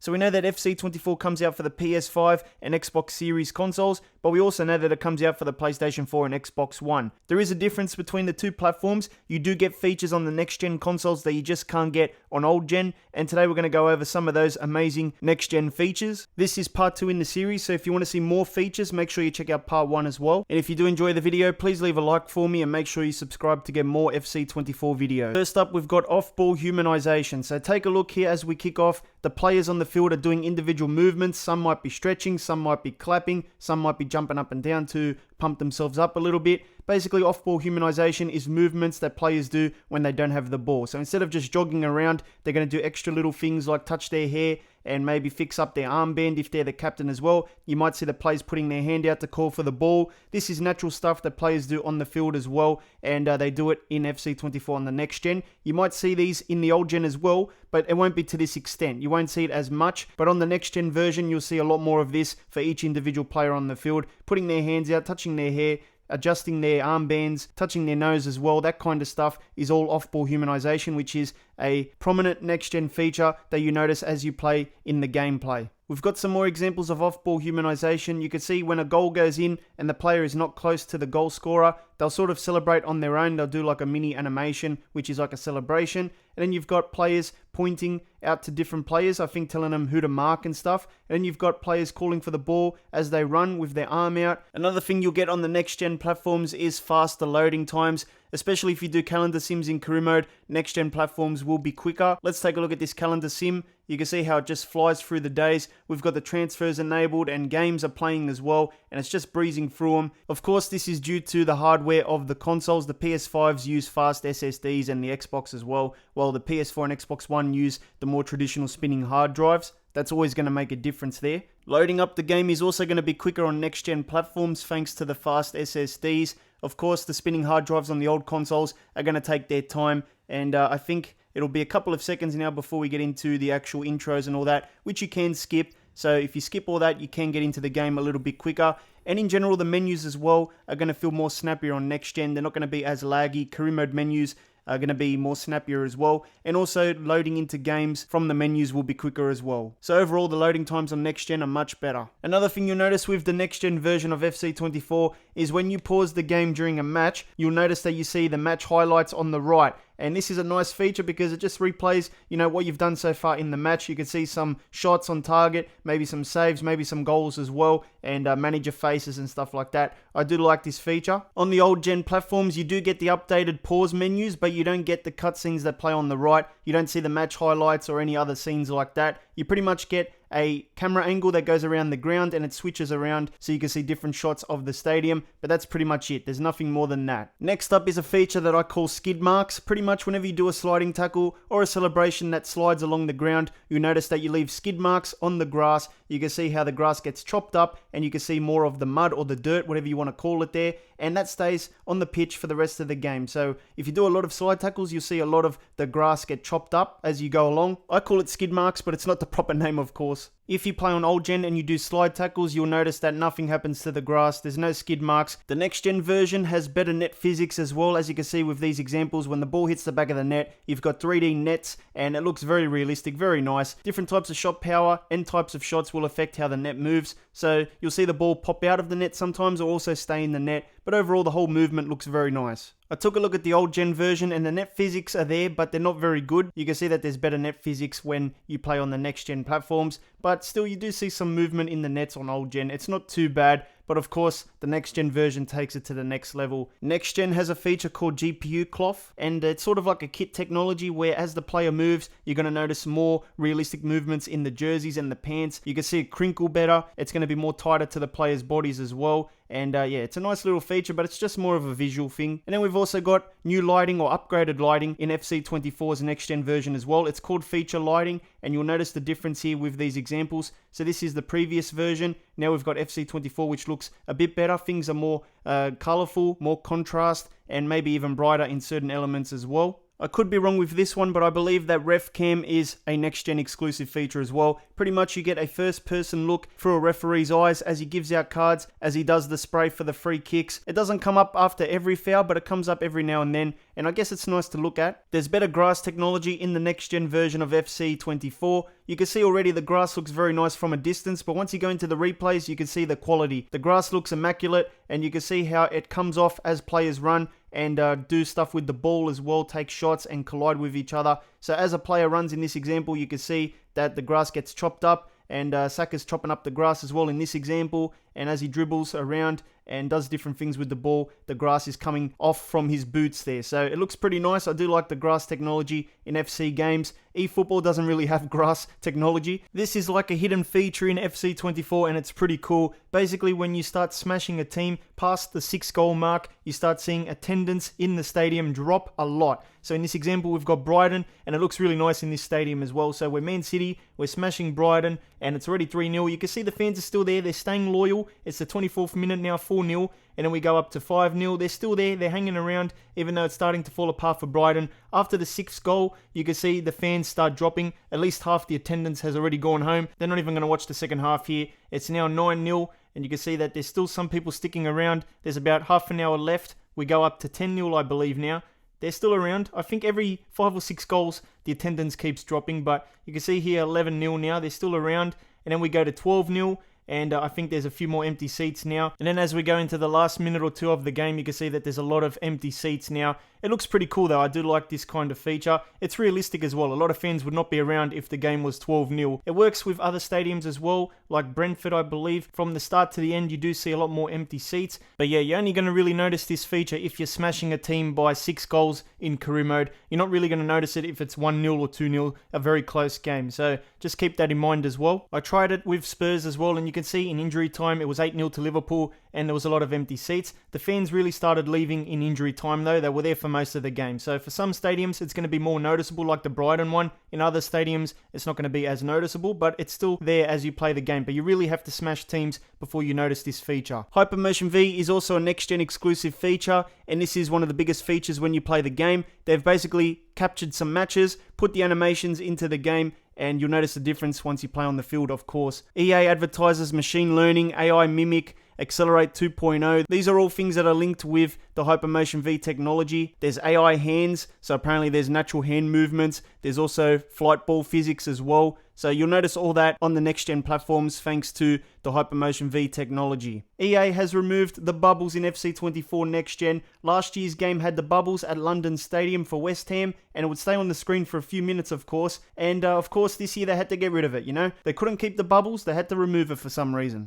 So we know that FC24 comes out for the PS5 and Xbox Series consoles, but we also know that it comes out for the PlayStation 4 and Xbox One. There is a difference between the two platforms. You do get features on the next-gen consoles that you just can't get on old-gen, and today we're going to go over some of those amazing next-gen features. This is part 2 in the series, so if you want to see more features, make sure you check out part 1 as well. And if you do enjoy the video, please leave a like for me and make sure you subscribe to get more FC24 videos. First up, we've got off-ball humanization. So take a look here as we kick off. The players on the field are doing individual movements. Some might be stretching, some might be clapping, some might be jumping up and down to pump themselves up a little bit. Basically, off-ball humanization is movements that players do when they don't have the ball. So instead of just jogging around, they're going to do extra little things like touch their hair and maybe fix up their armband if they're the captain as well. You might see the players putting their hand out to call for the ball. This is natural stuff that players do on the field as well, and they do it in FC24 on the next gen. You might see these in the old gen as well, but it won't be to this extent. You won't see it as much, but on the next gen version, you'll see a lot more of this for each individual player on the field, putting their hands out, touching their hair, adjusting their armbands, touching their nose as well. That kind of stuff is all off-ball humanization, which is a prominent next-gen feature that you notice as you play in the gameplay. We've got some more examples of off-ball humanization. You can see when a goal goes in and the player is not close to the goal scorer, they'll sort of celebrate on their own. They'll do like a mini animation, which is like a celebration. And then you've got players pointing out to different players, I think telling them who to mark and stuff. And then you've got players calling for the ball as they run with their arm out. Another thing you'll get on the next-gen platforms is faster loading times. Especially if you do calendar sims in career mode, next-gen platforms will be quicker. Let's take a look at this calendar sim. You can see how it just flies through the days. We've got the transfers enabled and games are playing as well, and it's just breezing through them. Of course, this is due to the hardware of the consoles. The PS5s use fast SSDs and the Xbox as well, while the PS4 and Xbox One use the more traditional spinning hard drives. That's always going to make a difference there. Loading up the game is also going to be quicker on next-gen platforms thanks to the fast SSDs. Of course, the spinning hard drives on the old consoles are going to take their time, and I think it'll be a couple of seconds now before we get into the actual intros and all that, which you can skip. So if you skip all that, you can get into the game a little bit quicker. And in general, the menus as well are going to feel more snappier on next gen. They're not going to be as laggy. Career mode menus are going to be more snappier as well. And also loading into games from the menus will be quicker as well. So overall, the loading times on next gen are much better. Another thing you'll notice with the next gen version of FC24 is when you pause the game during a match, you'll notice that you see the match highlights on the right. And this is a nice feature because it just replays, what you've done so far in the match. You can see some shots on target, maybe some saves, maybe some goals as well, and manage your faces and stuff like that. I do like this feature. On the old gen platforms, you do get the updated pause menus, but you don't get the cutscenes that play on the right. You don't see the match highlights or any other scenes like that. You pretty much get a camera angle that goes around the ground and it switches around so you can see different shots of the stadium, but that's pretty much it. There's nothing more than that. Next up is a feature that I call skid marks. Pretty much whenever you do a sliding tackle or a celebration that slides along the ground, you'll notice that you leave skid marks on the grass. You can see how the grass gets chopped up and you can see more of the mud or the dirt, whatever you want to call it there, and that stays on the pitch for the rest of the game. So if you do a lot of slide tackles, you'll see a lot of the grass get chopped up as you go along. I call it skid marks, but it's not the proper name, of course. If you play on old gen and you do slide tackles, you'll notice that nothing happens to the grass. There's no skid marks. The next gen version has better net physics as well. As you can see with these examples, when the ball hits the back of the net, you've got 3D nets and it looks very realistic, very nice. Different types of shot power and types of shots will affect how the net moves. So you'll see the ball pop out of the net sometimes or also stay in the net. But overall, the whole movement looks very nice. I took a look at the old gen version and the net physics are there, but they're not very good. You can see that there's better net physics when you play on the next gen platforms, but still you do see some movement in the nets on old gen. It's not too bad, but of course the next gen version takes it to the next level. Next gen has a feature called GPU cloth, and it's sort of like a kit technology where as the player moves, you're going to notice more realistic movements in the jerseys and the pants. You can see it crinkle better. It's going to be more tighter to the players' bodies as well. And yeah, it's a nice little feature, but it's just more of a visual thing. And then we've also got new lighting or upgraded lighting in FC24's next gen version as well. It's called feature lighting, and you'll notice the difference here with these examples. So this is the previous version. Now we've got FC24, which looks a bit better. Things are more colorful, more contrast, and maybe even brighter in certain elements as well. I could be wrong with this one, but I believe that Ref Cam is a next-gen exclusive feature as well. Pretty much you get a first-person look through a referee's eyes as he gives out cards, as he does the spray for the free kicks. It doesn't come up after every foul, but it comes up every now and then, and I guess it's nice to look at. There's better grass technology in the next-gen version of FC 24. You can see already the grass looks very nice from a distance, but once you go into the replays, you can see the quality. The grass looks immaculate, and you can see how it comes off as players run and do stuff with the ball as well, take shots and collide with each other. So as a player runs in this example, you can see that the grass gets chopped up, and Saka's chopping up the grass as well in this example, and as he dribbles around and does different things with the ball, the grass is coming off from his boots there. So it looks pretty nice. I do like the grass technology in FC games. eFootball doesn't really have grass technology. This is like a hidden feature in FC 24, and it's pretty cool. Basically, when you start smashing a team past the 6-goal mark, you start seeing attendance in the stadium drop a lot. So in this example, we've got Brighton, and it looks really nice in this stadium as well. So we're Man City, we're smashing Brighton, and it's already 3-0. You can see the fans are still there. They're staying loyal. It's the 24th minute now, 4-0. And then we go up to 5-0. They're still there. They're hanging around, even though it's starting to fall apart for Brighton. After the 6th goal, you can see the fans start dropping. At least half the attendance has already gone home. They're not even going to watch the second half here. It's now 9-0, and you can see that there's still some people sticking around. There's about half an hour left. We go up to 10-0, I believe, now. They're still around. I think every 5 or 6 goals, the attendance keeps dropping, but you can see here 11-0 now. They're still around. And then we go to 12-0. And I think there's a few more empty seats now. And then as we go into the last minute or two of the game, you can see that there's a lot of empty seats now. It looks pretty cool though. I do like this kind of feature. It's realistic as well. A lot of fans would not be around if the game was 12-0. It works with other stadiums as well, like Brentford, I believe. From the start to the end, you do see a lot more empty seats. But yeah, you're only going to really notice this feature if you're smashing a team by 6 goals in career mode. You're not really going to notice it if it's 1-0 or 2-0, a very close game. So just keep that in mind as well. I tried it with Spurs as well, and you can see in injury time, it was 8-0 to Liverpool, and there was a lot of empty seats. The fans really started leaving in injury time though. They were there for most of the game. So for some stadiums, it's going to be more noticeable, like the Brighton one. In other stadiums, it's not going to be as noticeable, but it's still there as you play the game. But you really have to smash teams before you notice this feature. Hypermotion V is also a next-gen exclusive feature, and this is one of the biggest features when you play the game. They've basically captured some matches, put the animations into the game, and you'll notice the difference once you play on the field, of course. EA advertises machine learning, AI mimic, Accelerate 2.0. These are all things that are linked with the Hypermotion V technology. There's AI hands, so apparently there's natural hand movements. There's also flight ball physics as well. So you'll notice all that on the next-gen platforms thanks to the Hypermotion V technology. EA has removed the bubbles in FC 24 next-gen. Last year's game had the bubbles at London Stadium for West Ham, and it would stay on the screen for a few minutes, of course. And of course, this year they had to get rid of it, you know? They couldn't keep the bubbles, they had to remove it for some reason.